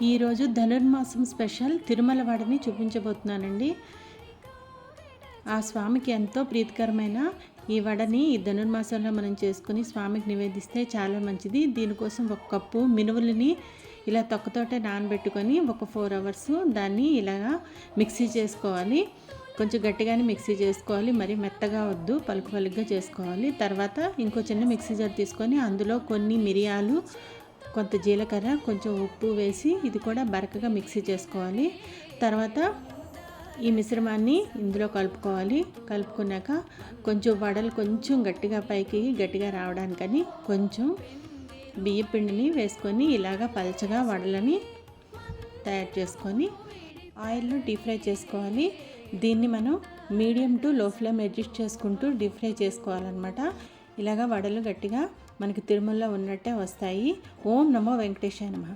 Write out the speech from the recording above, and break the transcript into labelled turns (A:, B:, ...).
A: ఈరోజు ధనుర్మాసం స్పెషల్ తిరుమల వడని చూపించబోతున్నానండి. ఆ స్వామికి ఎంతో ప్రీతికరమైన ఈ వడని ఈ ధనుర్మాసంలో మనం చేసుకుని స్వామికి నివేదిస్తే చాలా మంచిది. దీనికోసం ఒక కప్పు మినువులని ఇలా తొక్కతోటే నానబెట్టుకొని ఒక 4 hours దాన్ని ఇలాగా మిక్సీ చేసుకోవాలి. కొంచెం గట్టిగానే మిక్సీ చేసుకోవాలి, మరి మెత్తగా వద్దు, పలుకు పలుకుగా చేసుకోవాలి. తర్వాత ఇంకో చిన్న మిక్సీ జార్ తీసుకొని అందులో కొన్ని మిరియాలు, కొంత జీలకర్ర, కొంచెం ఉప్పు వేసి ఇది కూడా బరకగా మిక్సీ చేసుకోవాలి. తర్వాత ఈ మిశ్రమాన్ని ఇందులో కలుపుకోవాలి. కలుపుకున్నాక కొంచెం వడలు కొంచెం గట్టిగా రావడానికని కొంచెం బియ్య పిండిని వేసుకొని ఇలాగ పల్చగా వడలని తయారు చేసుకొని ఆయిల్లో డీప్ ఫ్రై చేసుకోవాలి. దీన్ని మనం మీడియం టు లో ఫ్లేమ్ అడ్జస్ట్ చేసుకుంటూ డీప్ ఫ్రై చేసుకోవాలన్నమాట. ఇలాగ వడలు గట్టిగా మనకి తిరుమలలో ఉన్నట్టే వస్తాయి. ఓం నమో వెంకటేశాయ నమః.